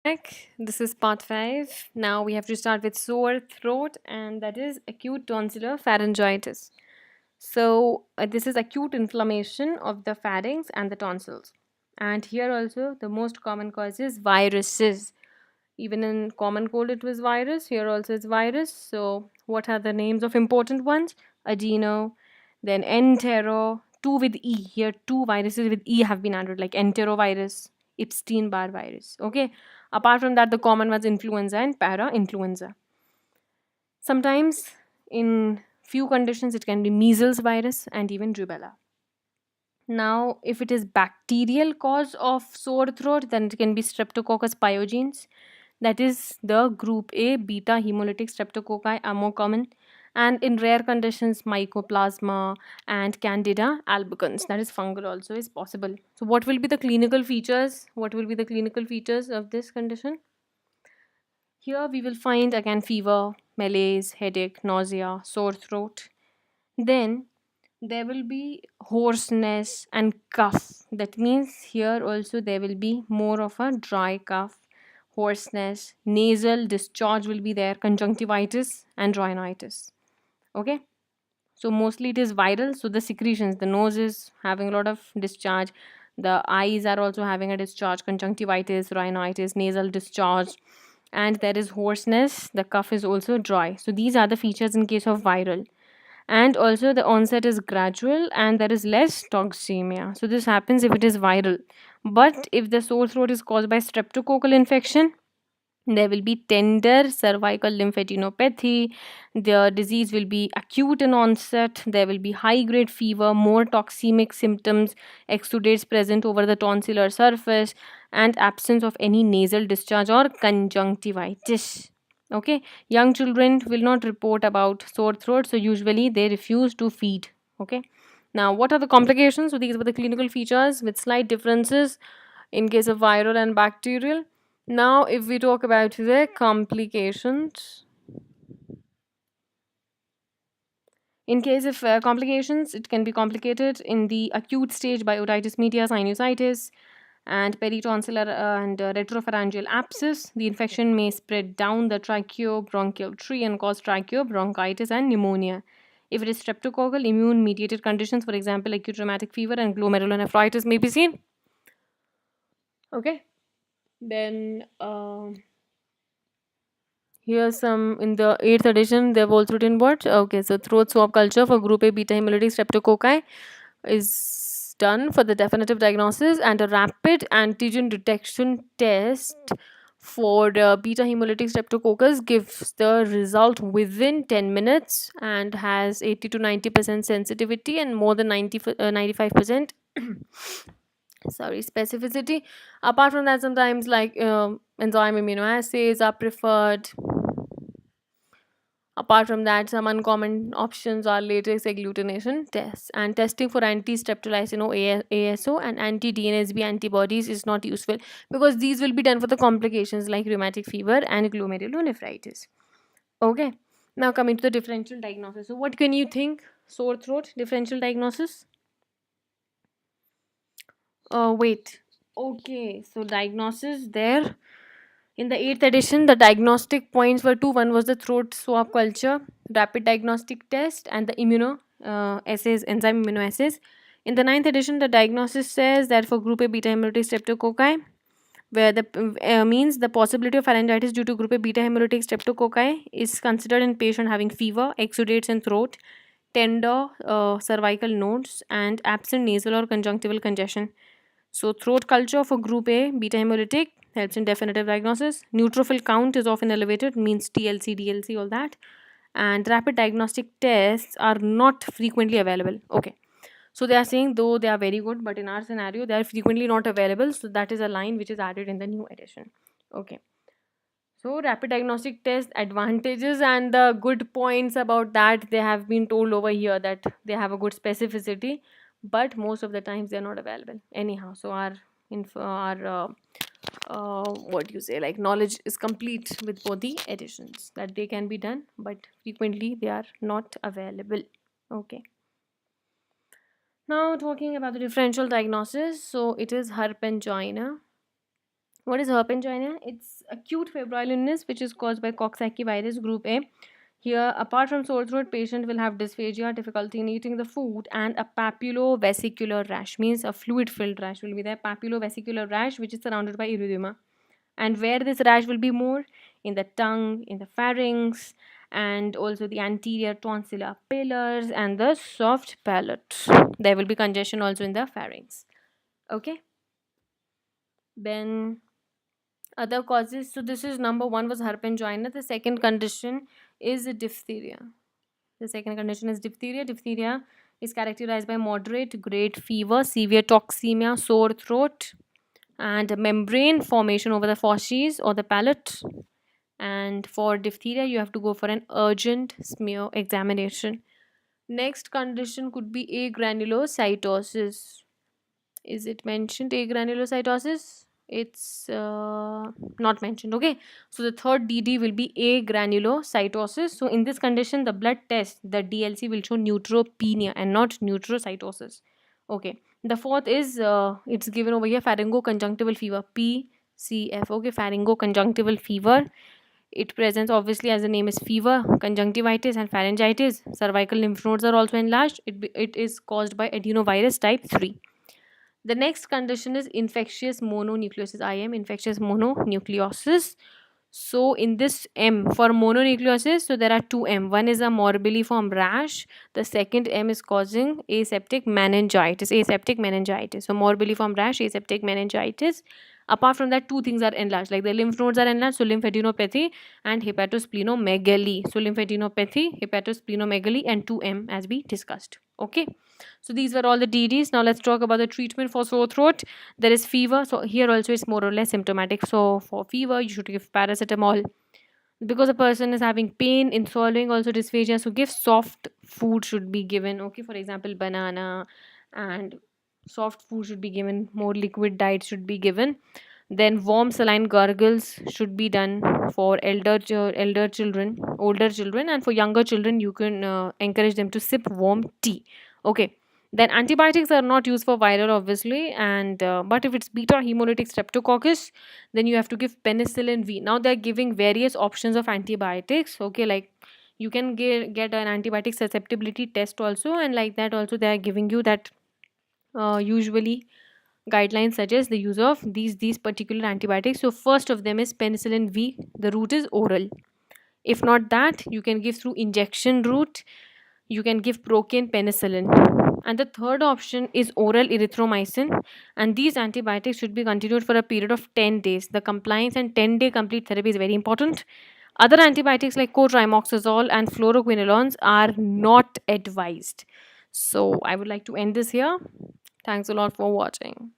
Back. This is part 5. Now we have to start with sore throat, and that is acute tonsillar pharyngitis. This is acute inflammation of the pharynx and the tonsils. And here also, the most common cause is viruses. Even in common cold, it was virus. Here also, it's virus. So, what are the names of important ones? Adeno, then entero, two with E. Here, two viruses with E have been added, like enterovirus, Epstein-Barr virus. Okay. Apart from that, the common ones influenza and para-influenza. Sometimes, in few conditions, it can be measles virus and even rubella. Now, if it is bacterial cause of sore throat, then it can be Streptococcus pyogenes. That is the group A beta hemolytic streptococci are more common. And in rare conditions, mycoplasma and Candida albicans, that is fungal also is possible. So, what will be the clinical features? What will be the clinical features of this condition? Here we will find again fever, malaise, headache, nausea, sore throat. Then there will be hoarseness and cough. That means here also there will be more of a dry cough, hoarseness, nasal discharge will be there, conjunctivitis and rhinitis. Okay, so mostly it is viral. So the secretions, the nose is having a lot of discharge, the eyes are also having a discharge, conjunctivitis, rhinitis, nasal discharge, and there is hoarseness. The cough is also dry. So these are the features in case of viral, and also the onset is gradual and there is less toxemia. So this happens if it is viral, but if the sore throat is caused by streptococcal infection, there will be tender cervical lymphadenopathy. The disease will be acute in onset. There will be high grade fever, more toxemic symptoms, exudates present over the tonsillar surface, and absence of any nasal discharge or conjunctivitis. Okay, young children will not report about sore throat, so usually they refuse to feed. Okay, now what are the complications? So these were the clinical features with slight differences in case of viral and bacterial. Now, if we talk about the complications, in case of complications, it can be complicated in the acute stage by otitis media, sinusitis, and peritonsillar and retropharyngeal abscess. The infection may spread down the tracheobronchial tree and cause tracheobronchitis and pneumonia. If it is streptococcal, immune mediated conditions, for example, acute rheumatic fever and glomerulonephritis, may be seen. Okay, then. Here's some in the 8th edition. They've also written what? Okay, so throat swab culture for group A beta hemolytic streptococci is done for the definitive diagnosis, and a rapid antigen detection test for beta hemolytic streptococcus gives the result within 10 minutes and has 80 to 90% sensitivity and more than 95% specificity. Apart from that, sometimes like enzyme immunoassays are preferred. Apart from that, some uncommon options are latex agglutination tests, and testing for anti-streptolysin or ASO and anti-DNSB antibodies is not useful because these will be done for the complications like rheumatic fever and glomerulonephritis. Okay, now coming to the differential diagnosis. So, what can you think? Sore throat differential diagnosis? Wait. Okay, so diagnosis there. In the 8th edition, the diagnostic points were two. One was the throat swab culture, rapid diagnostic test, and the assays, enzyme immunoassays. In the 9th edition, the diagnosis says that for group A beta hemolytic streptococci, where the means the possibility of pharyngitis due to group A beta hemolytic streptococci is considered in patient having fever, exudates in throat, tender cervical nodes, and absent nasal or conjunctival congestion. So, throat culture for group A beta hemolytic helps in definitive diagnosis. Neutrophil count is often elevated, means TLC, DLC, all that. And rapid diagnostic tests are not frequently available. Okay. So, they are saying though they are very good, but in our scenario, they are frequently not available. So, that is a line which is added in the new edition. Okay. So, rapid diagnostic test advantages and the good points about that they have been told over here that they have a good specificity, but most of the times they are not available anyhow. So, our what you say, like knowledge is complete with both the editions that they can be done, but frequently they are not available. Okay. Now, talking about the differential diagnosis, so it is herpangina. What is herp angina? It's acute febrile illness which is caused by Coxsackie virus group A. Here, apart from sore throat, patient will have dysphagia, difficulty in eating the food, and a papulovesicular rash, means a fluid-filled rash will be there. Papulovesicular rash, which is surrounded by erythema. And where this rash will be more? In the tongue, in the pharynx, and also the anterior tonsillar pillars and the soft palate. There will be congestion also in the pharynx. Okay. Then other causes. So this is number one was herpangina. The second condition is diphtheria. The second condition is diphtheria. Diphtheria is characterized by moderate grade fever, severe toxemia, sore throat, and membrane formation over the fauces or the palate. And for diphtheria, you have to go for an urgent smear examination. Next condition could be agranulocytosis. Is it mentioned agranulocytosis? It's not mentioned. Okay, so the third DD will be agranulocytosis. So in this condition, the blood test, the DLC will show neutropenia and not neutrocytosis. Okay, the fourth is it's given over here, pharyngoconjunctival fever, PCF. Okay, pharyngoconjunctival fever. It presents obviously, as the name is, fever, conjunctivitis, and pharyngitis. Cervical lymph nodes are also enlarged. It is caused by adenovirus type 3. The next condition is infectious mononucleosis. IM, infectious mononucleosis. So in this M for mononucleosis, so there are two M. One is a morbilliform rash. The second M is causing aseptic meningitis. Aseptic meningitis. So morbilliform rash, aseptic meningitis. Apart from that, two things are enlarged, like the lymph nodes are enlarged, so lymphadenopathy and hepatosplenomegaly. So lymphadenopathy, hepatosplenomegaly, and 2M as we discussed. Okay. So these were all the DDs. Now let's talk about the treatment for sore throat. There is fever. So here also it's more or less symptomatic. So for fever, you should give paracetamol. Because a person is having pain in swallowing, also dysphagia, so give soft food should be given. Okay, for example, banana, and soft food should be given. More liquid diet should be given. Then warm saline gargles should be done for elder children, older children, and for younger children, you can encourage them to sip warm tea. Okay. Then antibiotics are not used for viral, obviously, and but if it's beta hemolytic streptococcus, then you have to give penicillin V. Now they're giving various options of antibiotics. Okay, like you can get an antibiotic susceptibility test also, and like that also they are giving you that usually guidelines suggest the use of these particular antibiotics. So first of them is penicillin V. The route is oral. If not that, you can give through injection route. You can give procaine penicillin. And the third option is oral erythromycin. And these antibiotics should be continued for a period of 10 days. The compliance and 10-day complete therapy is very important. Other antibiotics like cotrimoxazole and fluoroquinolones are not advised. So I would like to end this here. Thanks a lot for watching.